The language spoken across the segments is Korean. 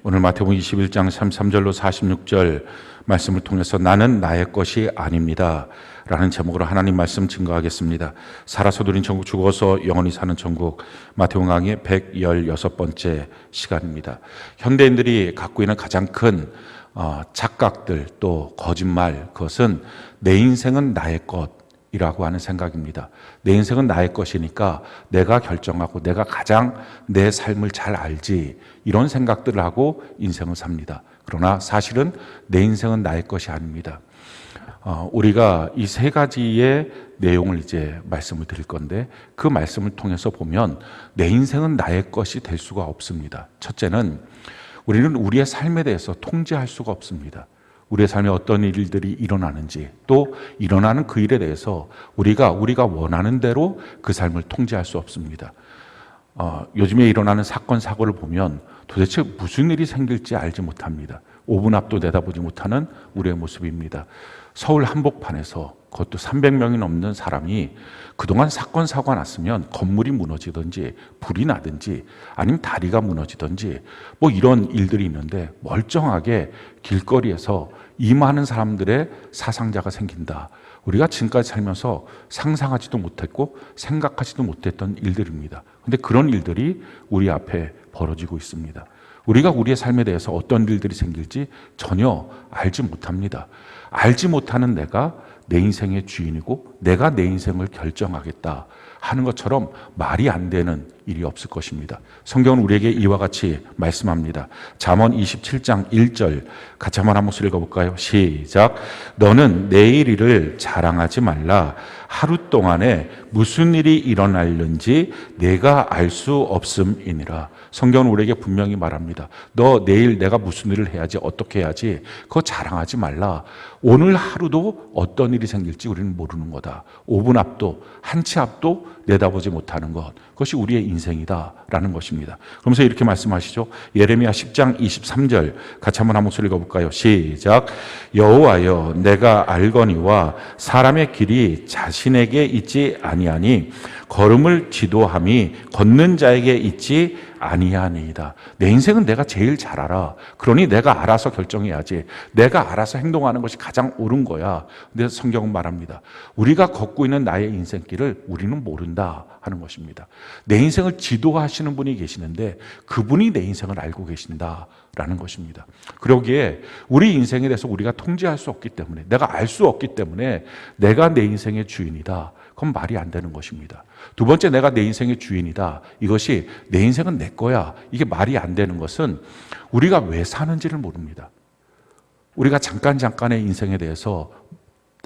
오늘 마태복음 21장 33절로 46절 말씀을 통해서 나는 나의 것이 아닙니다 라는 제목으로 하나님 말씀 증거하겠습니다. 살아서 누린 천국, 죽어서 영원히 사는 천국, 마태복음 강의 116번째 시간입니다. 현대인들이 갖고 있는 가장 큰 착각들, 또 거짓말, 그것은 내 인생은 나의 것이라고 하는 생각입니다. 내 인생은 나의 것이니까 내가 결정하고 내가 가장 내 삶을 잘 알지, 이런 생각들을 하고 인생을 삽니다. 그러나 사실은 내 인생은 나의 것이 아닙니다. 우리가 이 세 가지의 내용을 이제 말씀을 드릴 건데, 그 말씀을 통해서 보면 내 인생은 나의 것이 될 수가 없습니다. 첫째는 우리는 우리의 삶에 대해서 통제할 수가 없습니다. 우리의 삶에 어떤 일들이 일어나는지, 또 일어나는 그 일에 대해서 우리가 원하는 대로 그 삶을 통제할 수 없습니다. 요즘에 일어나는 사건, 사고를 보면 도대체 무슨 일이 생길지 알지 못합니다. 5분 앞도 내다보지 못하는 우리의 모습입니다. 서울 한복판에서 그것도 300명이 넘는 사람이 그동안 사건, 사고가 났으면 건물이 무너지든지 불이 나든지 아니면 다리가 무너지든지 뭐 이런 일들이 있는데, 멀쩡하게 길거리에서 이 많은 사람들의 사상자가 생긴다. 우리가 지금까지 살면서 상상하지도 못했고 생각하지도 못했던 일들입니다. 그런데 그런 일들이 우리 앞에 벌어지고 있습니다. 우리가 우리의 삶에 대해서 어떤 일들이 생길지 전혀 알지 못합니다. 알지 못하는 내가 내 인생의 주인이고 내가 내 인생을 결정하겠다 하는 것처럼 말이 안 되는 일이 없을 것입니다. 성경은 우리에게 이와 같이 말씀합니다. 잠언 27장 1절 같이 한번 목소리 읽어볼까요? 시작. 너는 내일 일을 자랑하지 말라. 하루 동안에 무슨 일이 일어날는지 내가 알 수 없음이니라. 성경은 우리에게 분명히 말합니다. 너 내일 내가 무슨 일을 해야지, 어떻게 해야지, 그거 자랑하지 말라. 오늘 하루도 어떤 일이 생길지 우리는 모르는 거다. 5분 앞도, 한 치 앞도 내다보지 못하는 것, 그것이 우리의 인생이다라는 것입니다. 그러면서 이렇게 말씀하시죠. 예레미야 10장 23절 같이 한번 한 목소리 읽어볼까요? 시작. 여호와여, 내가 알거니와 사람의 길이 자신에게 있지 아니하니 걸음을 지도함이 걷는 자에게 있지 아니하니이다. 내 인생은 내가 제일 잘 알아. 그러니 내가 알아서 결정해야지. 내가 알아서 행동하는 것이 가장 옳은 거야. 근데 성경은 말합니다. 우리가 걷고 있는 나의 인생길을 우리는 모른다 하는 것입니다. 내 인생을 지도하시는 분이 계시는데 그분이 내 인생을 알고 계신다라는 것입니다. 그러기에 우리 인생에 대해서 우리가 통제할 수 없기 때문에, 내가 알 수 없기 때문에 내가 내 인생의 주인이다, 그건 말이 안 되는 것입니다. 두 번째, 내가 내 인생의 주인이다, 이것이 내 인생은 내 거야, 이게 말이 안 되는 것은 우리가 왜 사는지를 모릅니다. 우리가 잠깐의 인생에 대해서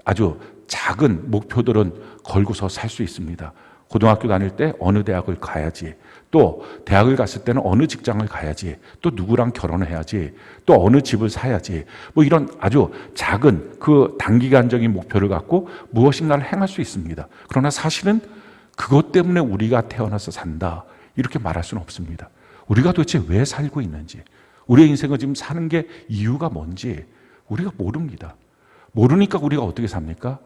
아주 작은 목표들은 걸고서 살 수 있습니다. 고등학교 다닐 때 어느 대학을 가야지, 또 대학을 갔을 때는 어느 직장을 가야지, 또 누구랑 결혼을 해야지, 또 어느 집을 사야지, 뭐 이런 아주 작은 그 단기간적인 목표를 갖고 무엇인가를 행할 수 있습니다. 그러나 사실은 그것 때문에 우리가 태어나서 산다, 이렇게 말할 수는 없습니다. 우리가 도대체 왜 살고 있는지, 우리의 인생을 지금 사는 게 이유가 뭔지 우리가 모릅니다. 모르니까 우리가 어떻게 삽니까?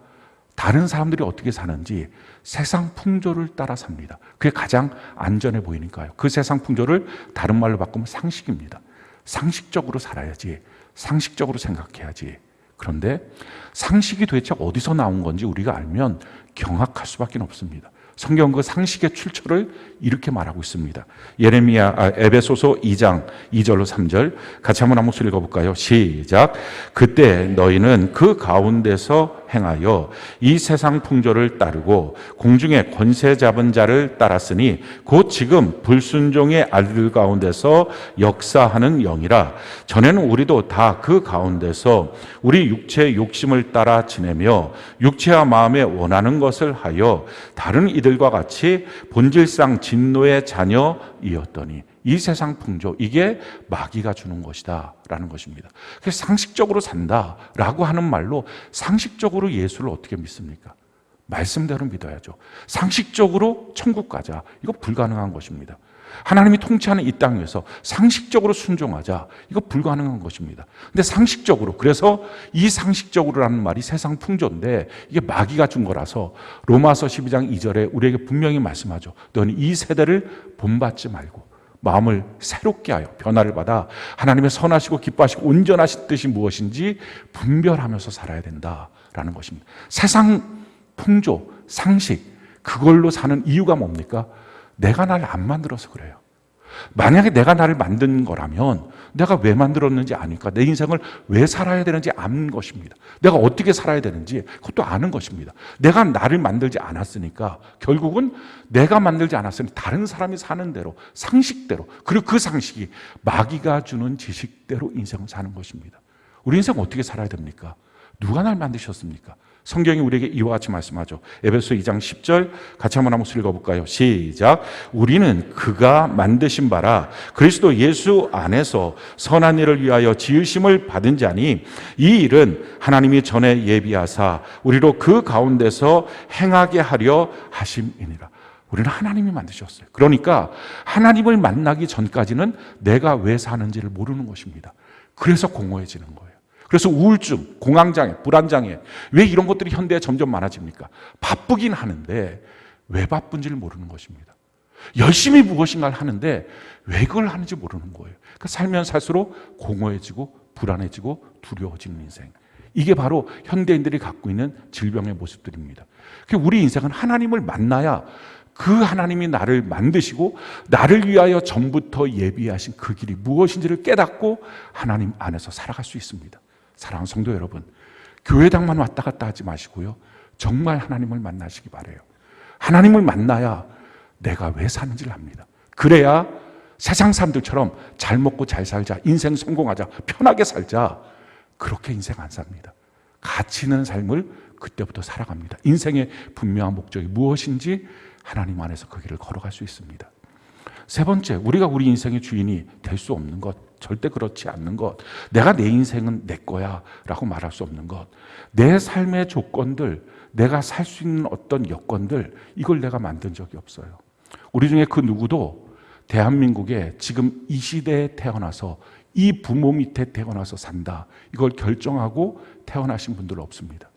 다른 사람들이 어떻게 사는지 세상 풍조를 따라 삽니다. 그게 가장 안전해 보이니까요. 그 세상 풍조를 다른 말로 바꾸면 상식입니다. 상식적으로 살아야지, 상식적으로 생각해야지. 그런데 상식이 도대체 어디서 나온 건지 우리가 알면 경악할 수밖에 없습니다. 성경 그 상식의 출처를 이렇게 말하고 있습니다. 에베소서 2장 2절로 3절 같이 한번 한 목소리 읽어볼까요? 시작. 그때 너희는 그 가운데서 행하여 이 세상 풍조를 따르고 공중의 권세 잡은 자를 따랐으니 곧 지금 불순종의 아들 가운데서 역사하는 영이라. 전에는 우리도 다 그 가운데서 우리 육체의 욕심을 따라 지내며 육체와 마음에 원하는 것을 하여 다른 이들과 같이 본질상 진노의 자녀이었더니 이 세상 풍조, 이게 마귀가 주는 것이다 라는 것입니다. 그래서 상식적으로 산다라고 하는 말로 상식적으로 예수를 어떻게 믿습니까? 말씀대로 믿어야죠. 상식적으로 천국 가자, 이거 불가능한 것입니다. 하나님이 통치하는 이 땅 위에서 상식적으로 순종하자, 이거 불가능한 것입니다. 근데 상식적으로, 그래서 이 상식적으로라는 말이 세상 풍조인데 이게 마귀가 준 거라서 로마서 12장 2절에 우리에게 분명히 말씀하죠. 너는 이 세대를 본받지 말고 마음을 새롭게 하여 변화를 받아 하나님의 선하시고 기뻐하시고 온전하신 뜻이 무엇인지 분별하면서 살아야 된다라는 것입니다. 세상 풍조, 상식, 그걸로 사는 이유가 뭡니까? 내가 나를 안 만들어서 그래요. 만약에 내가 나를 만든 거라면 내가 왜 만들었는지 아니까 내 인생을 왜 살아야 되는지 아는 것입니다. 내가 어떻게 살아야 되는지 그것도 아는 것입니다. 내가 나를 만들지 않았으니까 결국은 내가 만들지 않았으니 다른 사람이 사는 대로 상식대로, 그리고 그 상식이 마귀가 주는 지식대로 인생을 사는 것입니다. 우리 인생 어떻게 살아야 됩니까? 누가 날 만드셨습니까? 성경이 우리에게 이와 같이 말씀하죠. 에베소 2장 10절 같이 한번 읽어볼까요? 시작. 우리는 그가 만드신 바라 그리스도 예수 안에서 선한 일을 위하여 지으심을 받은 자니 이 일은 하나님이 전에 예비하사 우리로 그 가운데서 행하게 하려 하심이니라. 우리는 하나님이 만드셨어요. 그러니까 하나님을 만나기 전까지는 내가 왜 사는지를 모르는 것입니다. 그래서 공허해지는 거예요. 그래서 우울증, 공황장애, 불안장애, 왜 이런 것들이 현대에 점점 많아집니까? 바쁘긴 하는데 왜 바쁜지를 모르는 것입니다. 열심히 무엇인가를 하는데 왜 그걸 하는지 모르는 거예요. 그러니까 살면 살수록 공허해지고 불안해지고 두려워지는 인생. 이게 바로 현대인들이 갖고 있는 질병의 모습들입니다. 우리 인생은 하나님을 만나야 그 하나님이 나를 만드시고 나를 위하여 전부터 예비하신 그 길이 무엇인지를 깨닫고 하나님 안에서 살아갈 수 있습니다. 사랑하는 성도 여러분, 교회당만 왔다 갔다 하지 마시고요. 정말 하나님을 만나시기 바라요. 하나님을 만나야 내가 왜 사는지를 압니다. 그래야 세상 사람들처럼 잘 먹고 잘 살자, 인생 성공하자, 편하게 살자, 그렇게 인생 안 삽니다. 가치 있는 삶을 그때부터 살아갑니다. 인생의 분명한 목적이 무엇인지 하나님 안에서 그 길을 걸어갈 수 있습니다. 세 번째, 우리가 우리 인생의 주인이 될 수 없는 것, 절대 그렇지 않는 것, 내가 내 인생은 내 거야 라고 말할 수 없는 것, 내 삶의 조건들, 내가 살 수 있는 어떤 여건들, 이걸 내가 만든 적이 없어요. 우리 중에 그 누구도 대한민국에 지금 이 시대에 태어나서 이 부모 밑에 태어나서 산다, 이걸 결정하고 태어나신 분들 없습니다.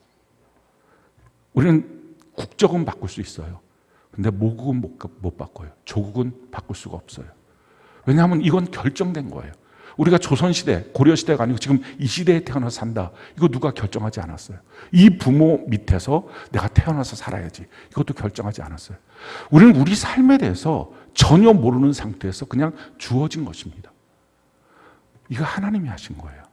우리는 국적은 바꿀 수 있어요. 근데 모국은 못 바꿔요. 조국은 바꿀 수가 없어요. 왜냐하면 이건 결정된 거예요. 우리가 조선시대, 고려시대가 아니고 지금 이 시대에 태어나서 산다. 이거 누가 결정하지 않았어요. 이 부모 밑에서 내가 태어나서 살아야지. 이것도 결정하지 않았어요. 우리는 우리 삶에 대해서 전혀 모르는 상태에서 그냥 주어진 것입니다. 이거 하나님이 하신 거예요.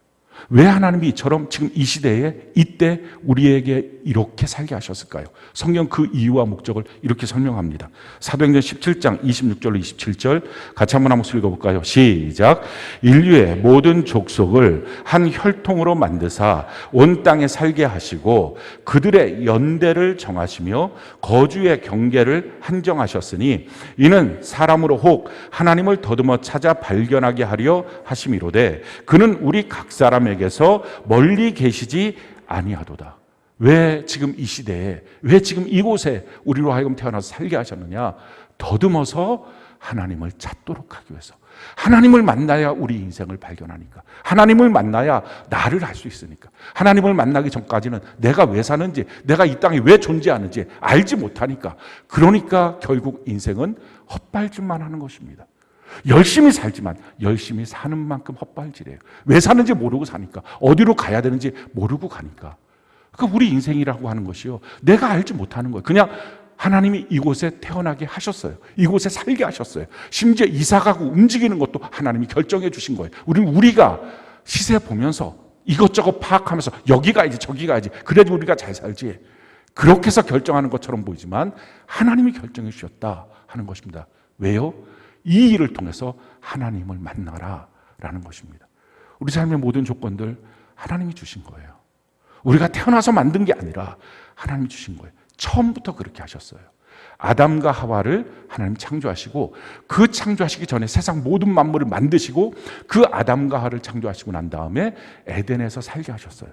왜 하나님이 이처럼 지금 이 시대에 이때 우리에게 이렇게 살게 하셨을까요? 성경 그 이유와 목적을 이렇게 설명합니다. 사도행전 17장 26절로 27절 같이 한번 읽어볼까요? 시작. 인류의 모든 족속을 한 혈통으로 만드사 온 땅에 살게 하시고 그들의 연대를 정하시며 거주의 경계를 한정하셨으니 이는 사람으로 혹 하나님을 더듬어 찾아 발견하게 하려 하심이로되 그는 우리 각 사람에게서 멀리 계시지 아니하도다. 왜 지금 이 시대에, 왜 지금 이곳에 우리로 하여금 태어나서 살게 하셨느냐? 더듬어서 하나님을 찾도록 하기 위해서. 하나님을 만나야 우리 인생을 발견하니까. 하나님을 만나야 나를 알 수 있으니까. 하나님을 만나기 전까지는 내가 왜 사는지, 내가 이 땅에 왜 존재하는지 알지 못하니까. 그러니까 결국 인생은 헛발질만 하는 것입니다. 열심히 살지만 열심히 사는 만큼 헛발질이에요. 왜 사는지 모르고 사니까. 어디로 가야 되는지 모르고 가니까. 그러니까 우리 인생이라고 하는 것이요, 내가 알지 못하는 거예요. 그냥 하나님이 이곳에 태어나게 하셨어요. 이곳에 살게 하셨어요. 심지어 이사가고 움직이는 것도 하나님이 결정해 주신 거예요. 우리가 시세 보면서 이것저것 파악하면서 여기 가야지 저기 가야지 그래도 우리가 잘 살지, 그렇게 해서 결정하는 것처럼 보이지만 하나님이 결정해 주셨다 하는 것입니다. 왜요? 이 일을 통해서 하나님을 만나라 라는 것입니다. 우리 삶의 모든 조건들 하나님이 주신 거예요. 우리가 태어나서 만든 게 아니라 하나님이 주신 거예요. 처음부터 그렇게 하셨어요. 아담과 하와를 하나님 창조하시고 그 창조하시기 전에 세상 모든 만물을 만드시고 그 아담과 하와를 창조하시고 난 다음에 에덴에서 살게 하셨어요.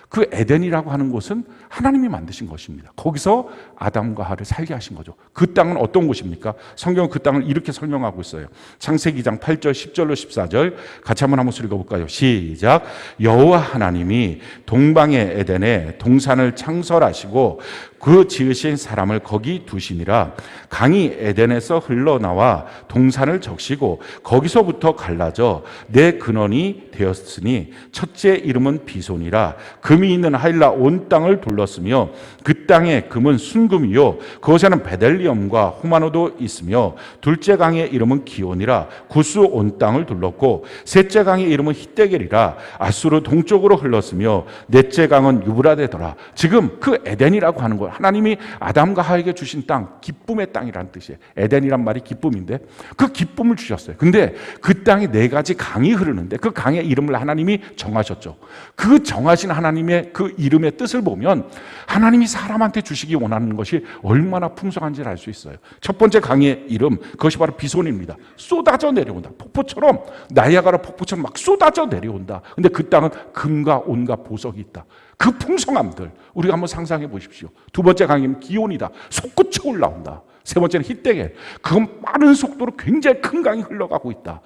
그 에덴이라고 하는 곳은 하나님이 만드신 것입니다. 거기서 아담과 하와를 살게 하신 거죠. 그 땅은 어떤 곳입니까? 성경은 그 땅을 이렇게 설명하고 있어요. 창세기 2장 8절 10절로 14절 같이 한번 읽어볼까요? 시작. 여호와 하나님이 동방의 에덴에 동산을 창설하시고 그 지으신 사람을 거기 두시니라. 강이 에덴에서 흘러나와 동산을 적시고 거기서부터 갈라져 내 근원이 되었으니 첫째 이름은 비손이라. 금이 있는 하일라 온 땅을 둘렀으며 그 땅의 금은 순금이요 그곳에는 베델리엄과 호마노도 있으며 둘째 강의 이름은 기온이라. 구스 온 땅을 둘렀고 셋째 강의 이름은 히데겔이라. 아수르 동쪽으로 흘렀으며 넷째 강은 유브라데더라. 지금 그 에덴이라고 하는 거 하나님이 아담과 하에게 주신 땅, 기쁨의 땅이라는 뜻이에요. 에덴이란 말이 기쁨인데 그 기쁨을 주셨어요. 근데 그 땅에 네 가지 강이 흐르는데 그 강의 이름을 하나님이 정하셨죠. 그 정하신 하나님의 그 이름의 뜻을 보면 하나님이 사람한테 주시기 원하는 것이 얼마나 풍성한지를 알 수 있어요. 첫 번째 강의 이름, 그것이 바로 비손입니다. 쏟아져 내려온다. 폭포처럼, 나이아가라 폭포처럼 막 쏟아져 내려온다. 근데 그 땅은 금과 온갖 보석이 있다. 그 풍성함들 우리가 한번 상상해 보십시오. 두 번째 강이면 기온이다. 솟구쳐 올라온다. 세 번째는 히데겔. 그건 빠른 속도로 굉장히 큰 강이 흘러가고 있다.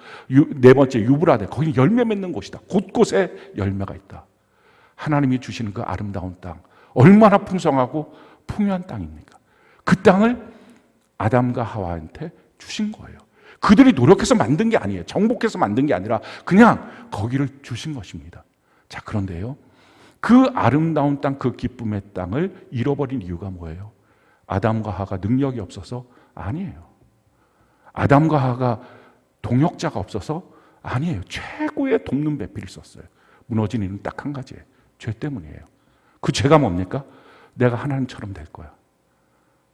네 번째 유브라데. 거기 열매 맺는 곳이다. 곳곳에 열매가 있다. 하나님이 주시는 그 아름다운 땅 얼마나 풍성하고 풍요한 땅입니까? 그 땅을 아담과 하와한테 주신 거예요. 그들이 노력해서 만든 게 아니에요. 정복해서 만든 게 아니라 그냥 거기를 주신 것입니다. 자, 그런데요. 그 아름다운 땅, 그 기쁨의 땅을 잃어버린 이유가 뭐예요? 아담과 하가 능력이 없어서? 아니에요. 아담과 하가 동역자가 없어서? 아니에요. 최고의 돕는 배필을 썼어요. 무너진 이유는 딱 한 가지예요. 죄 때문이에요. 그 죄가 뭡니까? 내가 하나님처럼 될 거야.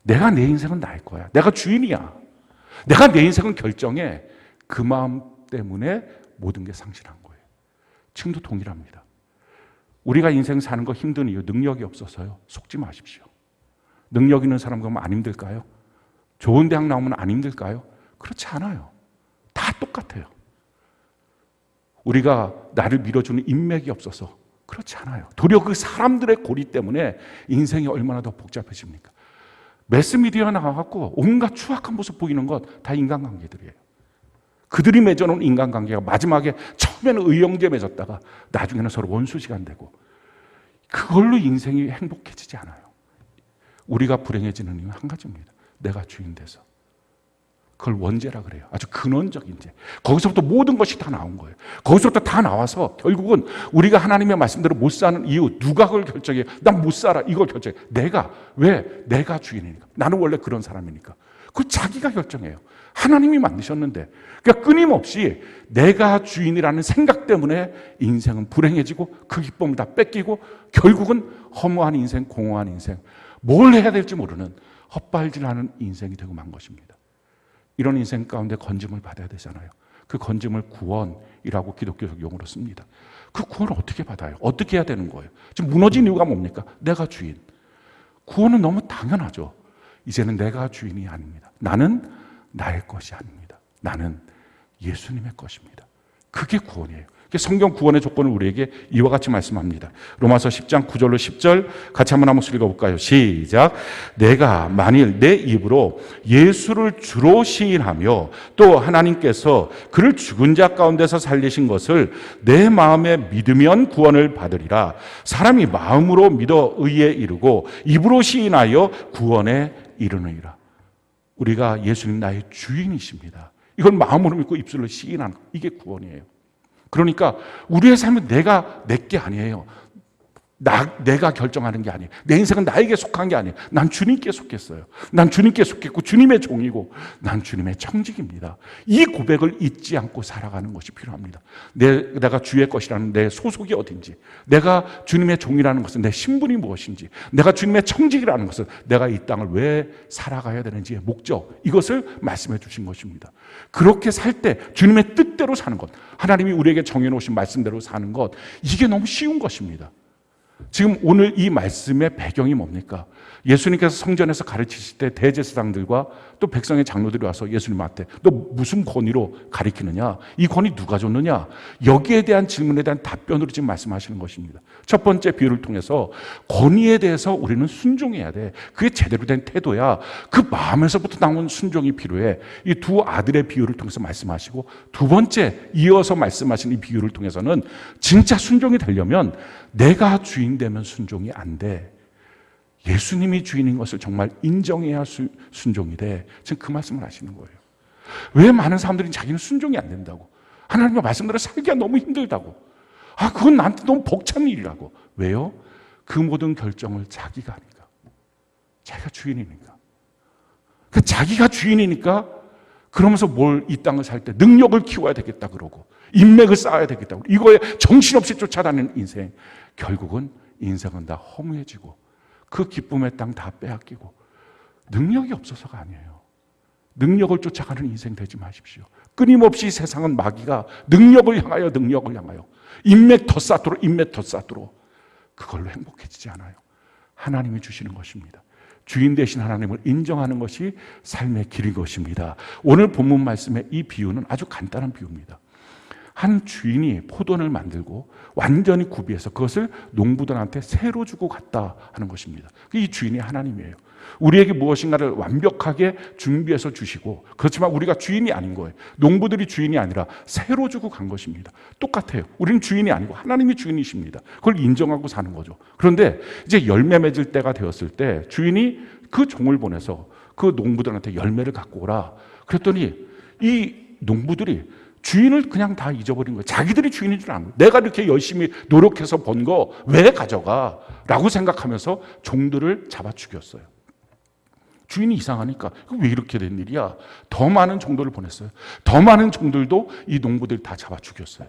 내가 내 인생은 나일 거야. 내가 주인이야. 내가 내 인생을 결정해. 그 마음 때문에 모든 게 상실한 거예요. 지금도 동일합니다. 우리가 인생 사는 거 힘든 이유 능력이 없어서요. 속지 마십시오. 능력 있는 사람 그러면 안 힘들까요? 좋은 대학 나오면 안 힘들까요? 그렇지 않아요. 다 똑같아요. 우리가 나를 밀어주는 인맥이 없어서 그렇지 않아요. 도리어 그 사람들의 고리 때문에 인생이 얼마나 더 복잡해집니까? 매스미디어 나와갖고 온갖 추악한 모습 보이는 것 다 인간관계들이에요. 그들이 맺어놓은 인간관계가 마지막에 처음에는 의형제 맺었다가 나중에는 서로 원수시간 되고 그걸로 인생이 행복해지지 않아요. 우리가 불행해지는 이유는 한 가지입니다. 내가 주인 돼서. 그걸 원죄라 그래요. 아주 근원적인 죄. 거기서부터 모든 것이 다 나온 거예요. 거기서부터 다 나와서 결국은 우리가 하나님의 말씀대로 못 사는 이유 누가 그걸 결정해요? 난 못 살아. 이걸 결정해. 내가. 왜? 내가 주인이니까. 나는 원래 그런 사람이니까. 그걸 자기가 결정해요. 하나님이 만드셨는데. 그러니까 끊임없이 내가 주인이라는 생각 때문에 인생은 불행해지고 그 기쁨을 다 뺏기고 결국은 허무한 인생, 공허한 인생, 뭘 해야 될지 모르는 헛발질하는 인생이 되고 만 것입니다. 이런 인생 가운데 건짐을 받아야 되잖아요. 그 건짐을 구원이라고 기독교적 용어로 씁니다. 그 구원을 어떻게 받아요? 어떻게 해야 되는 거예요? 지금 무너진 이유가 뭡니까? 내가 주인. 구원은 너무 당연하죠. 이제는 내가 주인이 아닙니다. 나는 나의 것이 아닙니다. 나는 예수님의 것입니다. 그게 구원이에요. 성경 구원의 조건을 우리에게 이와 같이 말씀합니다. 로마서 10장 9절로 10절 같이 한번 읽어볼까요? 시작. 내가 만일 내 입으로 예수를 주로 시인하며 또 하나님께서 그를 죽은 자 가운데서 살리신 것을 내 마음에 믿으면 구원을 받으리라. 사람이 마음으로 믿어 의에 이르고 입으로 시인하여 구원에 이르느니라. 우리가 예수님 나의 주인이십니다. 이걸 마음으로 믿고 입술로 시인하는 것. 이게 구원이에요. 그러니까 우리의 삶은 내가 내 게 아니에요. 내가 결정하는 게 아니에요. 내 인생은 나에게 속한 게 아니에요. 난 주님께 속했어요. 난 주님께 속했고 주님의 종이고 난 주님의 청직입니다. 이 고백을 잊지 않고 살아가는 것이 필요합니다. 내가 주의 것이라는 내 소속이 어딘지, 내가 주님의 종이라는 것은 내 신분이 무엇인지, 내가 주님의 청직이라는 것은 내가 이 땅을 왜 살아가야 되는지의 목적, 이것을 말씀해 주신 것입니다. 그렇게 살 때 주님의 뜻대로 사는 것, 하나님이 우리에게 정해놓으신 말씀대로 사는 것, 이게 너무 쉬운 것입니다. 지금 오늘 이 말씀의 배경이 뭡니까? 예수님께서 성전에서 가르치실 때 대제사장들과 또 백성의 장로들이 와서 예수님한테 너 무슨 권위로 가르치느냐? 이 권위 누가 줬느냐? 여기에 대한 질문에 대한 답변으로 지금 말씀하시는 것입니다. 첫 번째 비유를 통해서 권위에 대해서 우리는 순종해야 돼. 그게 제대로 된 태도야. 그 마음에서부터 나온 순종이 필요해. 이 두 아들의 비유를 통해서 말씀하시고, 두 번째 이어서 말씀하신 이 비유를 통해서는 진짜 순종이 되려면 내가 주인 되면 순종이 안 돼. 예수님이 주인인 것을 정말 인정해야 순종이 돼. 지금 그 말씀을 하시는 거예요. 왜 많은 사람들이 자기는 순종이 안 된다고? 하나님의 말씀대로 살기가 너무 힘들다고. 그건 나한테 너무 벅찬 일이라고. 왜요? 그 모든 결정을 자기가 하니까. 자기가 주인이니까. 자기가 주인이니까 그러면서 이 땅을 살 때 능력을 키워야 되겠다 그러고 인맥을 쌓아야 되겠다 그러고 이거에 정신없이 쫓아다니는 인생. 결국은 인생은 다 허무해지고 그 기쁨의 땅 다 빼앗기고 능력이 없어서가 아니에요. 능력을 쫓아가는 인생 되지 마십시오. 끊임없이 세상은 마귀가 능력을 향하여 인맥 더 쌓도록 그걸로 행복해지지 않아요. 하나님이 주시는 것입니다. 주인 되신 하나님을 인정하는 것이 삶의 길인 것입니다. 오늘 본문 말씀의 이 비유는 아주 간단한 비유입니다. 한 주인이 포도원을 만들고 완전히 구비해서 그것을 농부들한테 새로 주고 갔다 하는 것입니다. 이 주인이 하나님이에요. 우리에게 무엇인가를 완벽하게 준비해서 주시고, 그렇지만 우리가 주인이 아닌 거예요. 농부들이 주인이 아니라 새로 주고 간 것입니다. 똑같아요. 우리는 주인이 아니고 하나님이 주인이십니다. 그걸 인정하고 사는 거죠. 그런데 이제 열매 맺을 때가 되었을 때 주인이 그 종을 보내서 그 농부들한테 열매를 갖고 오라. 그랬더니 이 농부들이 주인을 그냥 다 잊어버린 거예요. 자기들이 주인인 줄 아는 거예요. 내가 이렇게 열심히 노력해서 번 거 왜 가져가? 라고 생각하면서 종들을 잡아 죽였어요. 주인이 이상하니까 왜 이렇게 된 일이야? 더 많은 종들을 보냈어요. 더 많은 종들도 이 농부들 다 잡아 죽였어요.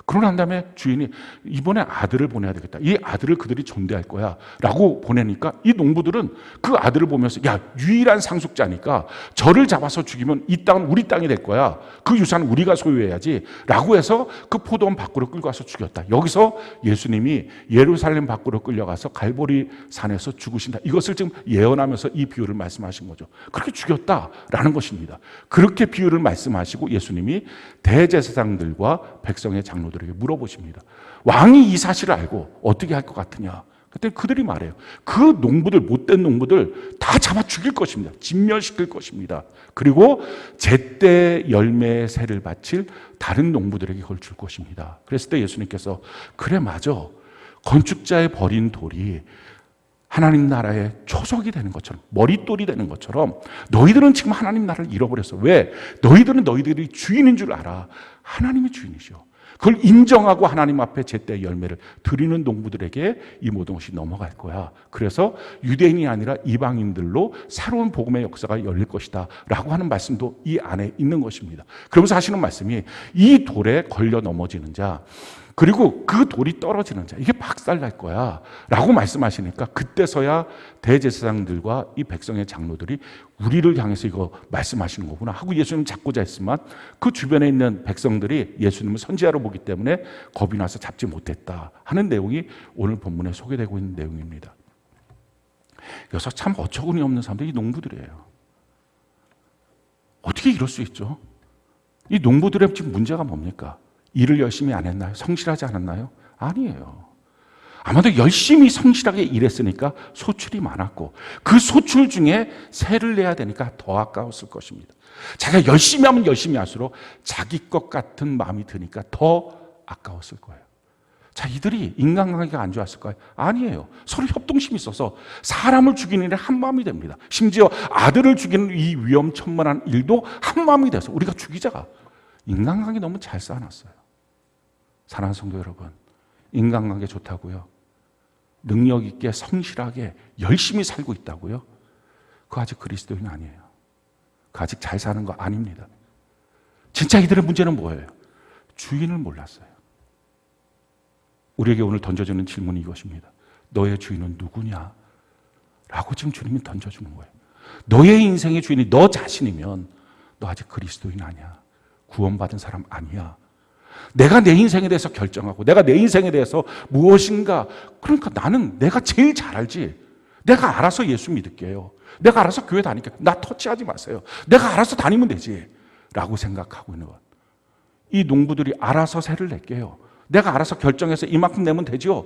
그러고 난 다음에 주인이 이번에 아들을 보내야 되겠다. 이 아들을 그들이 존대할 거야 라고 보내니까 이 농부들은 그 아들을 보면서 야, 유일한 상속자니까 저를 잡아서 죽이면 이 땅은 우리 땅이 될 거야. 그 유산은 우리가 소유해야지 라고 해서 그 포도원 밖으로 끌고 가서 죽였다. 여기서 예수님이 예루살렘 밖으로 끌려가서 갈보리 산에서 죽으신다. 이것을 지금 예언하면서 이 비유를 말씀하신 거죠. 그렇게 죽였다라는 것입니다. 그렇게 비유를 말씀하시고 예수님이 대제사장들과 백성의 장로들 에게 물어보십니다. 왕이 이 사실을 알고 어떻게 할 것 같으냐? 그때 그들이 말해요. 그 농부들, 못된 농부들 다 잡아 죽일 것입니다. 진멸시킬 것입니다. 그리고 제때 열매의 새를 바칠 다른 농부들에게 그걸 줄 것입니다. 그랬을 때 예수님께서 그래 맞아. 건축자의 버린 돌이 하나님 나라의 초석이 되는 것처럼, 머릿돌이 되는 것처럼 너희들은 지금 하나님 나라를 잃어버렸어. 왜? 너희들은 너희들이 주인인 줄 알아. 하나님이 주인이시오. 그걸 인정하고 하나님 앞에 제때 열매를 드리는 농부들에게 이 모든 것이 넘어갈 거야. 그래서 유대인이 아니라 이방인들로 새로운 복음의 역사가 열릴 것이다 라고 하는 말씀도 이 안에 있는 것입니다. 그러면서 하시는 말씀이 이 돌에 걸려 넘어지는 자, 그리고 그 돌이 떨어지는 자, 이게 박살날 거야 라고 말씀하시니까 그때서야 대제사장들과 이 백성의 장로들이 우리를 향해서 이거 말씀하시는 거구나 하고 예수님 잡고자 했지만 그 주변에 있는 백성들이 예수님을 선지자로 보기 때문에 겁이 나서 잡지 못했다 하는 내용이 오늘 본문에 소개되고 있는 내용입니다. 여기서 참 어처구니 없는 사람들이 이 농부들이에요. 어떻게 이럴 수 있죠? 이 농부들의 지금 문제가 뭡니까? 일을 열심히 안 했나요? 성실하지 않았나요? 아니에요. 아마도 열심히 성실하게 일했으니까 소출이 많았고 그 소출 중에 세를 내야 되니까 더 아까웠을 것입니다. 자기가 열심히 하면 열심히 할수록 자기 것 같은 마음이 드니까 더 아까웠을 거예요. 자, 이들이 인간관계가 안 좋았을까요? 아니에요. 서로 협동심이 있어서 사람을 죽이는 일에 한 마음이 됩니다. 심지어 아들을 죽이는 이 위험천만한 일도 한 마음이 돼서 우리가 죽이자가 인간관계 너무 잘 쌓아놨어요. 사랑하는 성도 여러분, 인간관계 좋다고요? 능력 있게 성실하게 열심히 살고 있다고요? 그거 아직 그리스도인 아니에요. 그거 아직 잘 사는 거 아닙니다. 진짜 이들의 문제는 뭐예요? 주인을 몰랐어요. 우리에게 오늘 던져주는 질문이 이것입니다. 너의 주인은 누구냐? 라고 지금 주님이 던져주는 거예요. 너의 인생의 주인이 너 자신이면 너 아직 그리스도인 아니야. 구원받은 사람 아니야. 내가 내 인생에 대해서 결정하고 내가 내 인생에 대해서 무엇인가, 그러니까 나는 내가 제일 잘 알지. 내가 알아서 예수 믿을게요. 내가 알아서 교회 다닐게요. 나 터치하지 마세요. 내가 알아서 다니면 되지 라고 생각하고 있는 것. 이 농부들이 알아서 세를 낼게요. 내가 알아서 결정해서 이만큼 내면 되죠.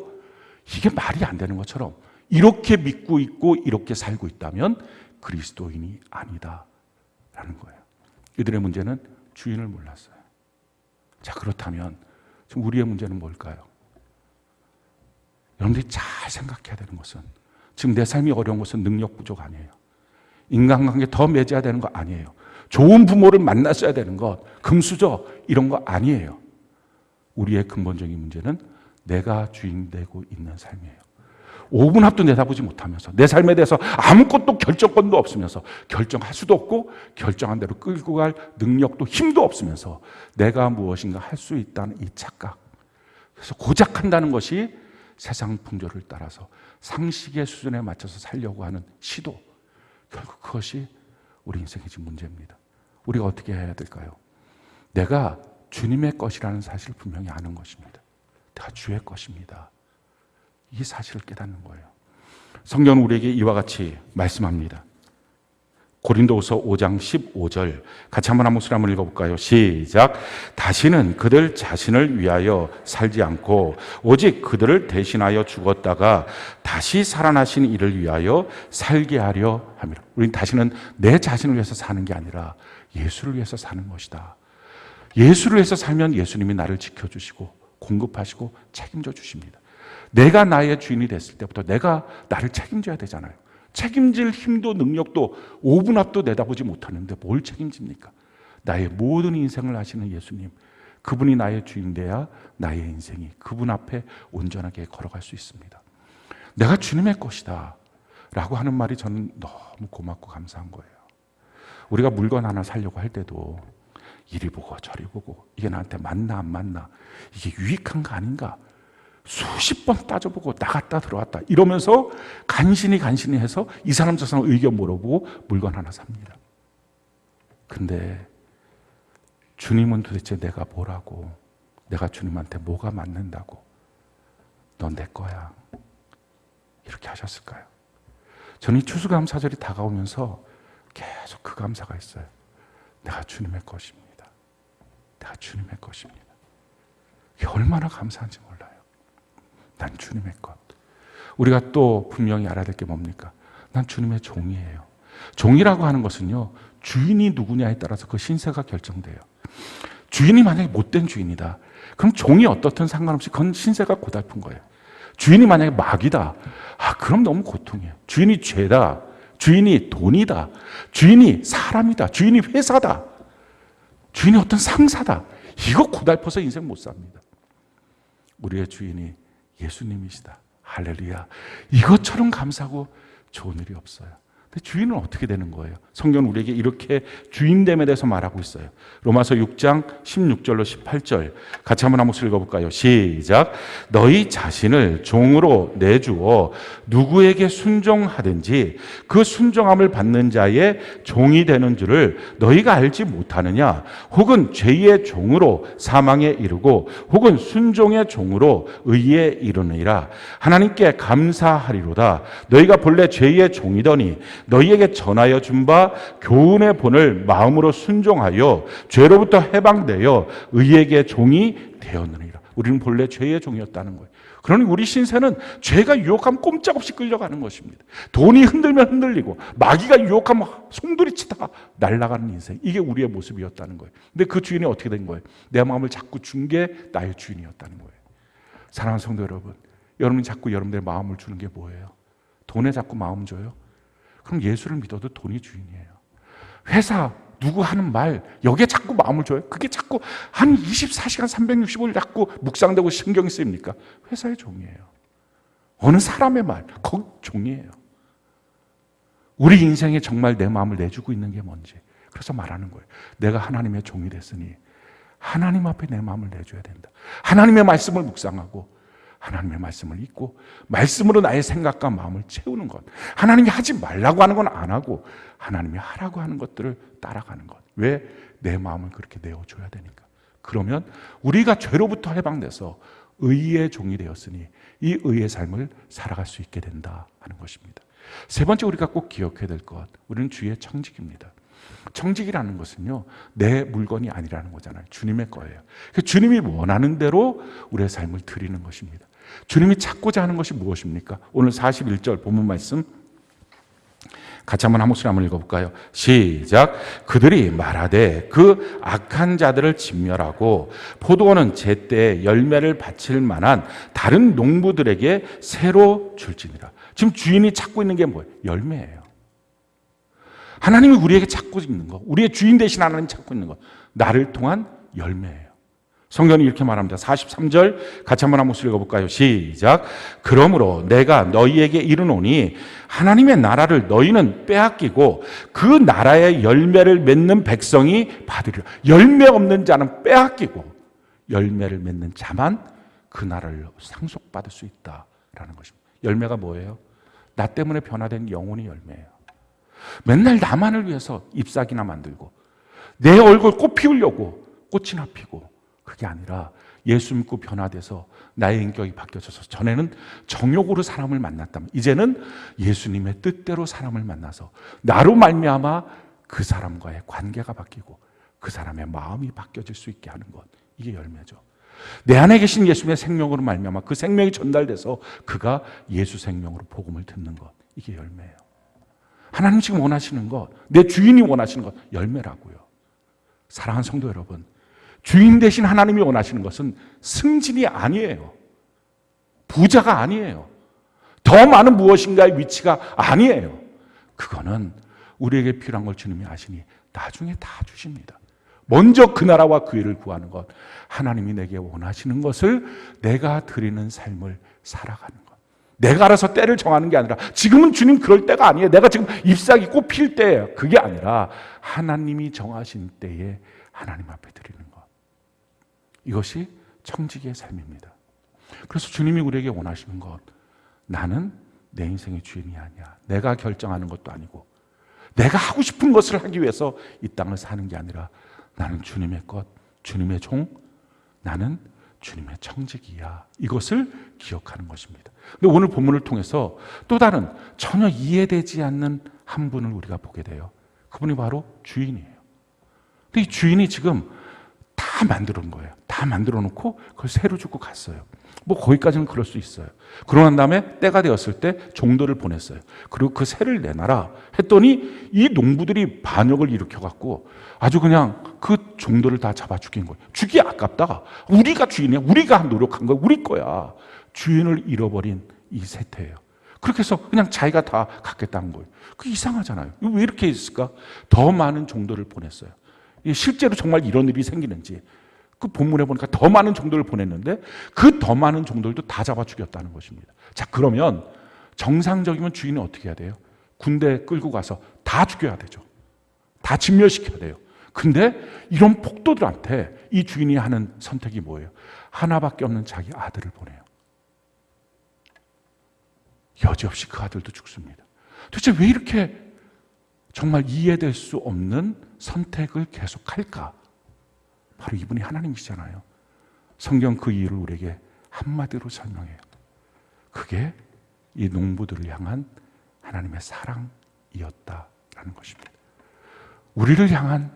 이게 말이 안 되는 것처럼 이렇게 믿고 있고 이렇게 살고 있다면 그리스도인이 아니다 라는 거예요. 이들의 문제는 주인을 몰랐어요. 자, 그렇다면 지금 우리의 문제는 뭘까요? 여러분들이 잘 생각해야 되는 것은 지금 내 삶이 어려운 것은 능력 부족 아니에요. 인간관계 더 맺어야 되는 거 아니에요. 좋은 부모를 만났어야 되는 것, 금수저 이런 거 아니에요. 우리의 근본적인 문제는 내가 주인 되고 있는 삶이에요. 5분 앞도 내다보지 못하면서 내 삶에 대해서 아무것도 결정권도 없으면서 결정할 수도 없고 결정한 대로 끌고 갈 능력도 힘도 없으면서 내가 무엇인가 할 수 있다는 이 착각. 그래서 고작 한다는 것이 세상 풍조를 따라서 상식의 수준에 맞춰서 살려고 하는 시도. 결국 그것이 우리 인생의 지금 문제입니다. 우리가 어떻게 해야 될까요? 내가 주님의 것이라는 사실을 분명히 아는 것입니다. 내가 주의 것입니다. 이 사실을 깨닫는 거예요. 성경은 우리에게 이와 같이 말씀합니다. 고린도후서 5장 15절 같이 한 목소리 한번 읽어볼까요? 시작. 다시는 그들 자신을 위하여 살지 않고 오직 그들을 대신하여 죽었다가 다시 살아나신 이를 위하여 살게 하려 함이라. 우리는 다시는 내 자신을 위해서 사는 게 아니라 예수를 위해서 사는 것이다. 예수를 위해서 살면 예수님이 나를 지켜주시고 공급하시고 책임져 주십니다. 내가 나의 주인이 됐을 때부터 내가 나를 책임져야 되잖아요. 책임질 힘도 능력도 5분 앞도 내다보지 못하는데 뭘 책임집니까? 나의 모든 인생을 아시는 예수님, 그분이 나의 주인 돼야 나의 인생이 그분 앞에 온전하게 걸어갈 수 있습니다. 내가 주님의 것이다 라고 하는 말이 저는 너무 고맙고 감사한 거예요. 우리가 물건 하나 사려고 할 때도 이리 보고 저리 보고 이게 나한테 맞나 안 맞나, 이게 유익한가 아닌가 수십 번 따져보고 나갔다 들어왔다 이러면서 간신히 해서 이 사람 저 사람 의견 물어보고 물건 하나 삽니다. 근데 주님은 도대체 내가 뭐라고, 내가 주님한테 뭐가 맞는다고 넌 내 거야 이렇게 하셨을까요? 저는 이 추수감사절이 다가오면서 계속 그 감사가 있어요. 내가 주님의 것입니다. 내가 주님의 것입니다. 이게 얼마나 감사한지 몰라요. 난 주님의 것. 우리가 또 분명히 알아야 될 게 뭡니까? 난 주님의 종이에요. 종이라고 하는 것은요, 주인이 누구냐에 따라서 그 신세가 결정돼요. 주인이 만약에 못된 주인이다, 그럼 종이 어떻든 상관없이 그건 신세가 고달픈 거예요. 주인이 만약에 마귀다, 그럼 너무 고통이에요. 주인이 죄다, 주인이 돈이다, 주인이 사람이다, 주인이 회사다, 주인이 어떤 상사다, 이거 고달퍼서 인생 못 삽니다. 우리의 주인이 예수님이시다. 할렐루야. 이것처럼 감사하고 좋은 일이 없어요. 근데 주인은 어떻게 되는 거예요? 성경은 우리에게 이렇게 주인됨에 대해서 말하고 있어요. 로마서 6장 16절로 18절 같이 한번 읽어볼까요? 시작. 너희 자신을 종으로 내주어 누구에게 순종하든지 그 순종함을 받는 자의 종이 되는 줄을 너희가 알지 못하느냐? 혹은 죄의 종으로 사망에 이르고 혹은 순종의 종으로 의에 이르느니라. 하나님께 감사하리로다. 너희가 본래 죄의 종이더니 너희에게 전하여 준 바 교훈의 본을 마음으로 순종하여 죄로부터 해방되어 의에게 종이 되었느니라. 우리는 본래 죄의 종이었다는 거예요. 그러니 우리 신세는 죄가 유혹하면 꼼짝없이 끌려가는 것입니다. 돈이 흔들면 흔들리고 마귀가 유혹하면 송두리치다가 날아가는 인생, 이게 우리의 모습이었다는 거예요. 근데 그 주인이 어떻게 된 거예요? 내 마음을 자꾸 준 게 나의 주인이었다는 거예요. 사랑하는 성도 여러분, 여러분이 자꾸 여러분들의 마음을 주는 게 뭐예요? 돈에 자꾸 마음 줘요? 그럼 예수를 믿어도 돈이 주인이에요. 회사 누구 하는 말 여기에 자꾸 마음을 줘요? 그게 자꾸 한 24시간 365일 자꾸 묵상되고 신경이 쓰입니까? 회사의 종이에요. 어느 사람의 말, 거기 종이에요. 우리 인생에 정말 내 마음을 내주고 있는 게 뭔지, 그래서 말하는 거예요. 내가 하나님의 종이 됐으니 하나님 앞에 내 마음을 내줘야 된다. 하나님의 말씀을 묵상하고 하나님의 말씀을 읽고 말씀으로 나의 생각과 마음을 채우는 것. 하나님이 하지 말라고 하는 건 안 하고 하나님이 하라고 하는 것들을 따라가는 것. 왜? 내 마음을 그렇게 내어줘야 되니까. 그러면 우리가 죄로부터 해방돼서 의의 종이 되었으니 이 의의 삶을 살아갈 수 있게 된다 하는 것입니다. 세 번째 우리가 꼭 기억해야 될 것, 우리는 주의 청직입니다. 청직이라는 것은요, 내 물건이 아니라는 거잖아요. 주님의 거예요. 주님이 원하는 대로 우리의 삶을 드리는 것입니다. 주님이 찾고자 하는 것이 무엇입니까? 오늘 41절 본문 말씀 같이 한번 목소리 한번 읽어볼까요? 시작. 그들이 말하되 그 악한 자들을 진멸하고 포도원은 제때 열매를 바칠 만한 다른 농부들에게 새로 줄지니라. 지금 주인이 찾고 있는 게 뭐예요? 열매예요. 하나님이 우리에게 찾고 있는 거, 우리의 주인 되신 하나님 찾고 있는 거, 나를 통한 열매예요. 성경이 이렇게 말합니다. 43절 같이 한번 읽어볼까요? 시작. 그러므로 내가 너희에게 이르노니 하나님의 나라를 너희는 빼앗기고 그 나라의 열매를 맺는 백성이 받으리라. 열매 없는 자는 빼앗기고 열매를 맺는 자만 그 나라를 상속받을 수 있다라는 것입니다. 열매가 뭐예요? 나 때문에 변화된 영혼이 열매예요. 맨날 나만을 위해서 잎사귀나 만들고 내 얼굴 꽃 피우려고 꽃이나 피고, 그게 아니라 예수 믿고 변화돼서 나의 인격이 바뀌어져서 전에는 정욕으로 사람을 만났다면 이제는 예수님의 뜻대로 사람을 만나서 나로 말미암아 그 사람과의 관계가 바뀌고 그 사람의 마음이 바뀌어질 수 있게 하는 것, 이게 열매죠. 내 안에 계신 예수님의 생명으로 말미암아 그 생명이 전달돼서 그가 예수 생명으로 복음을 듣는 것, 이게 열매예요. 하나님 지금 원하시는 것, 내 주인이 원하시는 것, 열매라고요. 사랑하는 성도 여러분, 주인 되신 하나님이 원하시는 것은 승진이 아니에요. 부자가 아니에요. 더 많은 무엇인가의 위치가 아니에요. 그거는 우리에게 필요한 걸 주님이 아시니 나중에 다 주십니다. 먼저 그 나라와 그 일을 구하는 것, 하나님이 내게 원하시는 것을 내가 드리는 삶을 살아가는 것. 내가 알아서 때를 정하는 게 아니라 지금은 주님 그럴 때가 아니에요. 내가 지금 잎사귀 꽃 필 때예요. 그게 아니라 하나님이 정하신 때에 하나님 앞에 드리는 것. 이것이 청지기의 삶입니다. 그래서 주님이 우리에게 원하시는 것, 나는 내 인생의 주인이 아니야. 내가 결정하는 것도 아니고 내가 하고 싶은 것을 하기 위해서 이 땅을 사는 게 아니라 나는 주님의 것, 주님의 종, 나는 주님의 청지기야. 이것을 기억하는 것입니다. 근데 오늘 본문을 통해서 또 다른 전혀 이해되지 않는 한 분을 우리가 보게 돼요. 그분이 바로 주인이에요. 근데 이 주인이 지금 다 만들어 놓은 거예요. 다 만들어 놓고 그걸 새로 주고 갔어요. 뭐 거기까지는 그럴 수 있어요. 그러고 난 다음에 때가 되었을 때 종들을 보냈어요. 그리고 그 새를 내놔라 했더니 이 농부들이 반역을 일으켜갖고 아주 그냥 그 종들을 다 잡아 죽인 거예요. 죽이 아깝다. 우리가 주인이야. 우리가 노력한 거야. 우리 거야. 주인을 잃어버린 이 세태예요. 그렇게 해서 그냥 자기가 다 갖겠다는 거예요. 그 이상하잖아요. 왜 이렇게 있을까? 더 많은 종들을 보냈어요. 실제로 정말 이런 일이 생기는지 그 본문에 보니까 더 많은 종들을 보냈는데 그 더 많은 종들도 다 잡아 죽였다는 것입니다. 자, 그러면 정상적이면 주인이 어떻게 해야 돼요? 군대 끌고 가서 다 죽여야 되죠. 다 진멸시켜야 돼요. 근데 이런 폭도들한테 이 주인이 하는 선택이 뭐예요? 하나밖에 없는 자기 아들을 보내요. 여지없이 그 아들도 죽습니다. 도대체 왜 이렇게 정말 이해될 수 없는 선택을 계속할까? 바로 이분이 하나님이시잖아요. 성경 그 이유를 우리에게 한마디로 설명해요. 그게 이 농부들을 향한 하나님의 사랑이었다라는 것입니다. 우리를 향한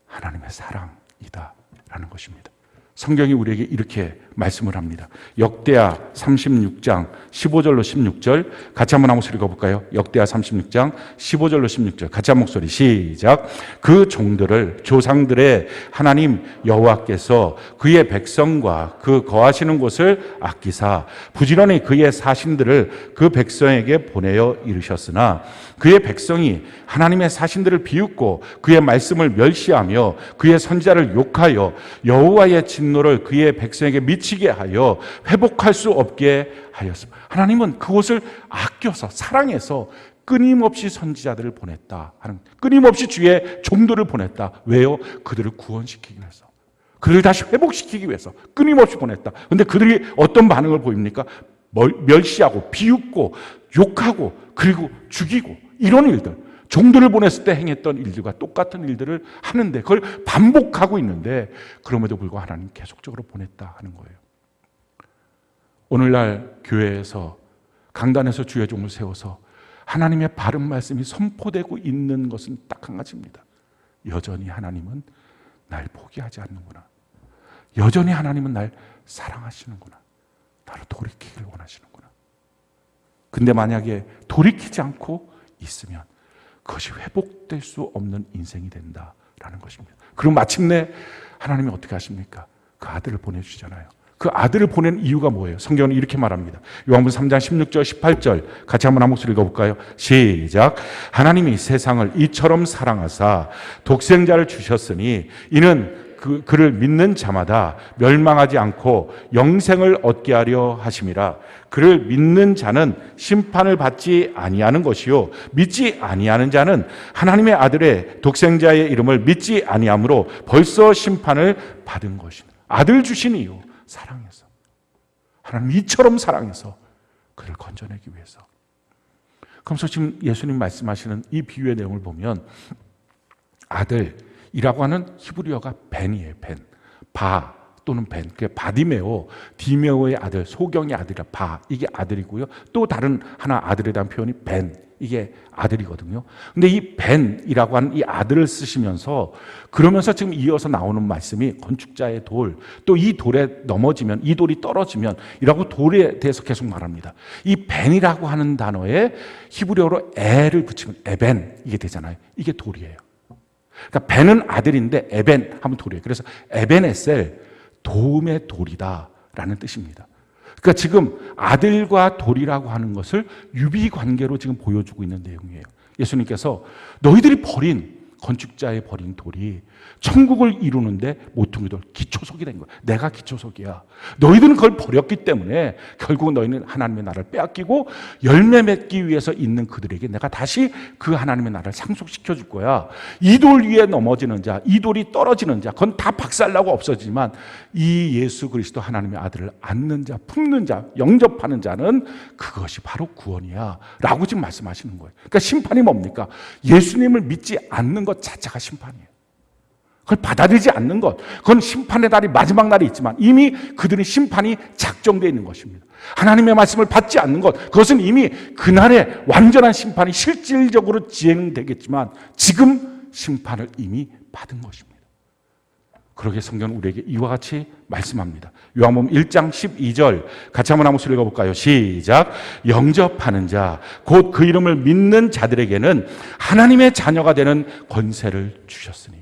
하나님의 사랑이다라는 것입니다. 성경이 우리에게 이렇게 말씀을 합니다. 역대하 36장 15절로 16절 같이 한번 한 목소리 읽어볼까요? 역대하 36장 15절로 16절 같이 한 목소리 시작. 그 종들을 조상들의 하나님 여호와께서 그의 백성과 그 거하시는 곳을 아끼사 부지런히 그의 사신들을 그 백성에게 보내어 이르셨으나 그의 백성이 하나님의 사신들을 비웃고 그의 말씀을 멸시하며 그의 선지자를 욕하여 여호와의 진노를 그의 백성에게 미치게 하여 회복할 수 없게 하였습니다. 하나님은 그곳을 아껴서 사랑해서 끊임없이 선지자들을 보냈다 하는, 끊임없이 주의 종들을 보냈다. 왜요? 그들을 구원시키기 위해서, 그들을 다시 회복시키기 위해서 끊임없이 보냈다. 그런데 그들이 어떤 반응을 보입니까? 멸시하고 비웃고 욕하고 그리고 죽이고 이런 일들, 종들을 보냈을 때 행했던 일들과 똑같은 일들을 하는데 그걸 반복하고 있는데 그럼에도 불구하고 하나님 계속적으로 보냈다 하는 거예요. 오늘날 교회에서 강단에서 주의 종을 세워서 하나님의 바른 말씀이 선포되고 있는 것은 딱 한 가지입니다. 여전히 하나님은 날 포기하지 않는구나. 여전히 하나님은 날 사랑하시는구나. 나를 돌이키기를 원하시는구나. 근데 만약에 돌이키지 않고 있으면 그것이 회복될 수 없는 인생이 된다라는 것입니다. 그리고 마침내 하나님이 어떻게 하십니까? 그 아들을 보내주시잖아요. 그 아들을 보낸 이유가 뭐예요? 성경은 이렇게 말합니다. 요한복음 3장 16절 18절 같이 한번 한 목소리 읽어볼까요? 시작. 하나님이 세상을 이처럼 사랑하사 독생자를 주셨으니 이는 그를 믿는 자마다 멸망하지 않고 영생을 얻게 하려 하심이라. 그를 믿는 자는 심판을 받지 아니하는 것이요 믿지 아니하는 자는 하나님의 아들의 독생자의 이름을 믿지 아니함으로 벌써 심판을 받은 것이다. 아들 주신 이유, 사랑해서. 하나님 이처럼 사랑해서 그를 건져내기 위해서. 그러면서 지금 예수님 말씀하시는 이 비유의 내용을 보면 아들이라고 하는 히브리어가 벤이에요. 벤. 바 또는 벤. 그게 바디메오, 디메오의 아들, 소경의 아들이라 바. 이게 아들이고요. 또 다른 하나 아들에 대한 표현이 벤. 이게 아들이거든요. 근데 이 벤이라고 하는 이 아들을 쓰시면서 그러면서 지금 이어서 나오는 말씀이 건축자의 돌, 또 이 돌에 넘어지면, 이 돌이 떨어지면 이라고 돌에 대해서 계속 말합니다. 이 벤이라고 하는 단어에 히브리어로 에를 붙이면 에벤 이게 되잖아요. 이게 돌이에요. 그러니까 벤은 아들인데 에벤 하면 돌이에요. 그래서 에벤에셀, 도움의 돌이다라는 뜻입니다. 그러니까 지금 아들과 돌이라고 하는 것을 유비관계로 지금 보여주고 있는 내용이에요. 예수님께서 너희들이 버린 건축자의 버린 돌이 천국을 이루는데 모퉁이 돌, 기초석이 된 거야. 내가 기초석이야. 너희들은 그걸 버렸기 때문에 결국 너희는 하나님의 나라를 빼앗기고 열매 맺기 위해서 있는 그들에게 내가 다시 그 하나님의 나라를 상속시켜 줄 거야. 이 돌 위에 넘어지는 자, 이 돌이 떨어지는 자, 그건 다 박살나고 없어지지만 이 예수 그리스도 하나님의 아들을 안는 자, 품는 자, 영접하는 자는 그것이 바로 구원이야 라고 지금 말씀하시는 거예요. 그러니까 심판이 뭡니까? 예수님을 믿지 않는 것 자체가 심판이에요. 그걸 받아들이지 않는 것, 그건 심판의 날이 마지막 날이 있지만 이미 그들의 심판이 작정되어 있는 것입니다. 하나님의 말씀을 받지 않는 것, 그것은 이미 그날의 완전한 심판이 실질적으로 진행되겠지만 지금 심판을 이미 받은 것입니다. 그러기에 성경은 우리에게 이와 같이 말씀합니다. 요한복음 1장 12절 같이 한번 목소리 읽어볼까요? 시작. 영접하는 자, 곧 그 이름을 믿는 자들에게는 하나님의 자녀가 되는 권세를 주셨으니.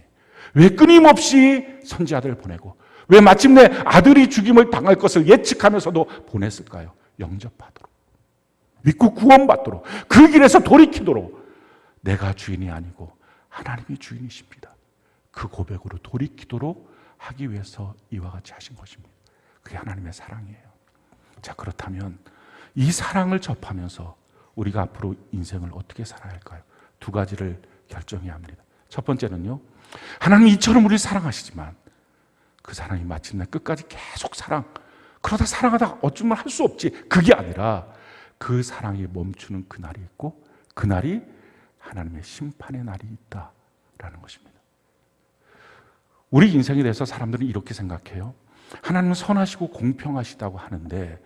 왜 끊임없이 선지자들을 보내고 왜 마침내 아들이 죽임을 당할 것을 예측하면서도 보냈을까요? 영접하도록, 믿고 구원받도록, 그 길에서 돌이키도록. 내가 주인이 아니고 하나님이 주인이십니다. 그 고백으로 돌이키도록 하기 위해서 이와 같이 하신 것입니다. 그게 하나님의 사랑이에요. 자, 그렇다면 이 사랑을 접하면서 우리가 앞으로 인생을 어떻게 살아야 할까요? 두 가지를 결정해야 합니다. 첫 번째는요, 하나님이 이처럼 우리를 사랑하시지만 그 사랑이 마침내 끝까지 계속 그러다 사랑하다가 어쩌면 할 수 없지, 그게 아니라 그 사랑이 멈추는 그날이 있고 그날이 하나님의 심판의 날이 있다라는 것입니다. 우리 인생에 대해서 사람들은 이렇게 생각해요. 하나님은 선하시고 공평하시다고 하는데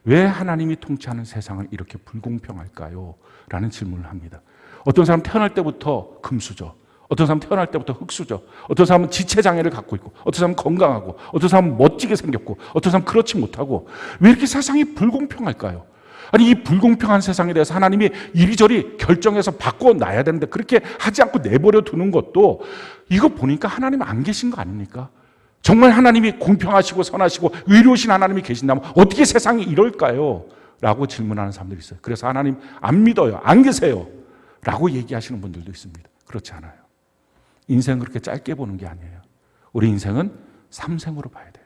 왜 하나님이 통치하는 세상을 이렇게 불공평할까요? 라는 질문을 합니다. 어떤 사람은 태어날 때부터 금수저, 어떤 사람은 태어날 때부터 흙수저, 어떤 사람은 지체장애를 갖고 있고, 어떤 사람은 건강하고, 어떤 사람은 멋지게 생겼고, 어떤 사람은 그렇지 못하고. 왜 이렇게 세상이 불공평할까요? 아니, 이 불공평한 세상에 대해서 하나님이 이리저리 결정해서 바꿔놔야 되는데 그렇게 하지 않고 내버려 두는 것도, 이거 보니까 하나님 안 계신 거 아닙니까? 정말 하나님이 공평하시고 선하시고 의로우신 하나님이 계신다면 어떻게 세상이 이럴까요? 라고 질문하는 사람들이 있어요. 그래서 하나님 안 믿어요, 안 계세요 라고 얘기하시는 분들도 있습니다. 그렇지 않아요. 인생은 그렇게 짧게 보는 게 아니에요. 우리 인생은 3생으로 봐야 돼요.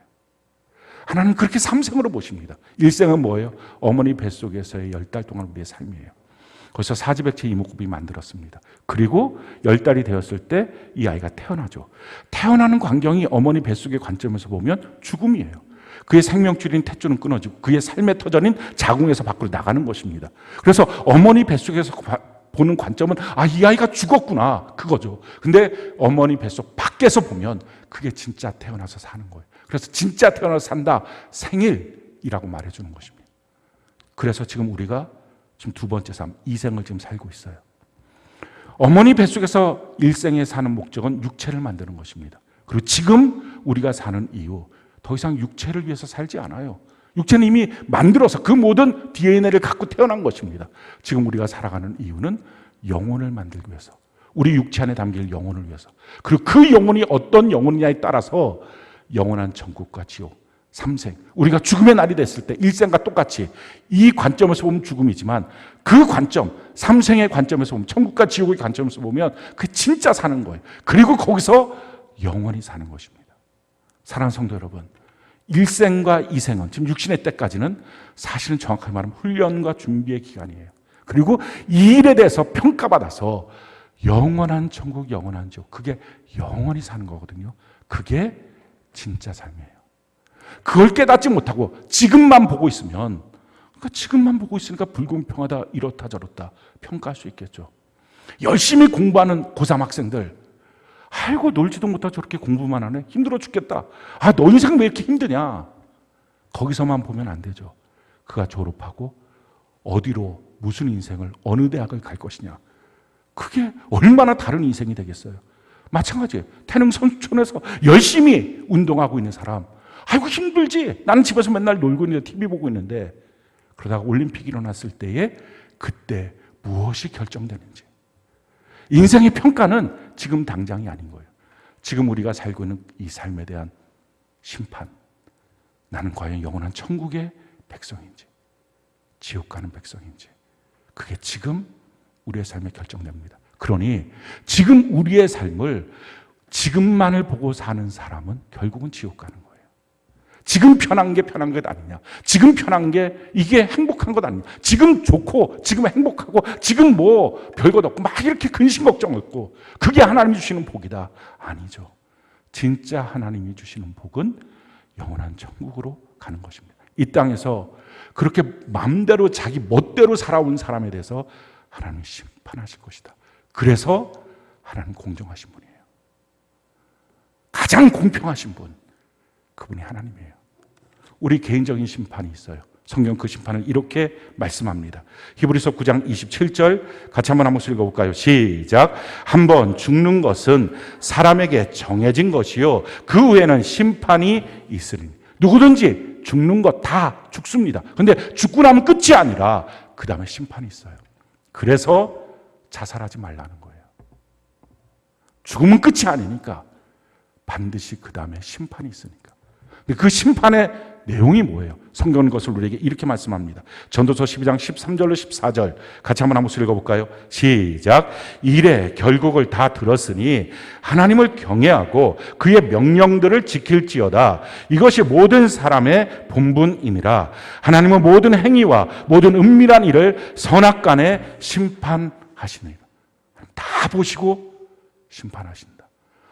하나님은 그렇게 3생으로 보십니다. 1생은 뭐예요? 어머니 뱃속에서의 10달 동안 우리의 삶이에요. 거기서 사지백체 이목구비 만들었습니다. 그리고 10달이 되었을 때 이 아이가 태어나죠. 태어나는 광경이 어머니 뱃속의 관점에서 보면 죽음이에요. 그의 생명줄인 탯줄은 끊어지고 그의 삶의 터전인 자궁에서 밖으로 나가는 것입니다. 그래서 어머니 뱃속에서 보는 관점은 이 아이가 죽었구나, 그거죠. 근데 어머니 뱃속 밖에서 보면 그게 진짜 태어나서 사는 거예요. 그래서 진짜 태어나서 산다, 생일이라고 말해주는 것입니다. 그래서 지금 우리가 지금 두 번째 삶, 2생을 지금 살고 있어요. 어머니 뱃속에서 1생에 사는 목적은 육체를 만드는 것입니다. 그리고 지금 우리가 사는 이유, 더 이상 육체를 위해서 살지 않아요. 육체는 이미 만들어서 그 모든 DNA를 갖고 태어난 것입니다. 지금 우리가 살아가는 이유는 영혼을 만들기 위해서, 우리 육체 안에 담길 영혼을 위해서, 그리고 그 영혼이 어떤 영혼이냐에 따라서 영원한 천국과 지옥, 삼생. 우리가 죽음의 날이 됐을 때 일생과 똑같이 이 관점에서 보면 죽음이지만 그 관점, 삼생의 관점에서 보면, 천국과 지옥의 관점에서 보면 그게 진짜 사는 거예요. 그리고 거기서 영원히 사는 것입니다. 사랑하는 성도 여러분, 일생과 이생은 지금 육신의 때까지는 사실은 정확하게 말하면 훈련과 준비의 기간이에요. 그리고 이 일에 대해서 평가받아서 영원한 천국, 영원한 지옥, 그게 영원히 사는 거거든요. 그게 진짜 삶이에요. 그걸 깨닫지 못하고 지금만 보고 있으면, 그러니까 지금만 보고 있으니까 불공평하다, 이렇다 저렇다 평가할 수 있겠죠. 열심히 공부하는 고3 학생들, 아이고 놀지도 못하고 저렇게 공부만 하네, 힘들어 죽겠다. 아, 너 인생 왜 이렇게 힘드냐. 거기서만 보면 안 되죠. 그가 졸업하고 어디로, 무슨 인생을, 어느 대학을 갈 것이냐, 그게 얼마나 다른 인생이 되겠어요. 마찬가지예요. 태릉 선촌에서 열심히 운동하고 있는 사람, 아이고 힘들지, 나는 집에서 맨날 놀고 있는데 TV 보고 있는데, 그러다가 올림픽이 일어났을 때에 그때 무엇이 결정되는지. 인생의 평가는 지금 당장이 아닌 거예요. 지금 우리가 살고 있는 이 삶에 대한 심판, 나는 과연 영원한 천국의 백성인지 지옥 가는 백성인지, 그게 지금 우리의 삶에 결정됩니다. 그러니 지금 우리의 삶을, 지금만을 보고 사는 사람은 결국은 지옥 가는 거예요. 지금 편한 게 편한 것 아니냐, 지금 편한 게 이게 행복한 것 아니냐, 지금 좋고 지금 행복하고 지금 뭐 별것 없고 막 이렇게 근심 걱정 없고 그게 하나님이 주시는 복이다. 아니죠. 진짜 하나님이 주시는 복은 영원한 천국으로 가는 것입니다. 이 땅에서 그렇게 마음대로 자기 멋대로 살아온 사람에 대해서 하나님이 심판하실 것이다. 그래서 하나님 공정하신 분이에요. 가장 공평하신 분, 그분이 하나님이에요. 우리 개인적인 심판이 있어요. 성경 그 심판을 이렇게 말씀합니다. 히브리서 9장 27절 같이 한번 읽어볼까요? 시작. 한번 죽는 것은 사람에게 정해진 것이요 그 후에는 심판이 있으니. 누구든지 죽는 것 다 죽습니다. 그런데 죽고 나면 끝이 아니라 그 다음에 심판이 있어요. 그래서 자살하지 말라는 거예요. 죽으면 끝이 아니니까 반드시 그 다음에 심판이 있으니까. 그 심판의 내용이 뭐예요? 성경은 그것을 우리에게 이렇게 말씀합니다. 전도서 12장 13절로 14절 같이 한번 읽어볼까요? 시작. 일의 결국을 다 들었으니 하나님을 경외하고 그의 명령들을 지킬지어다. 이것이 모든 사람의 본분이니라. 하나님은 모든 행위와 모든 은밀한 일을 선악간에 심판하시니라. 다 보시고 심판하신다.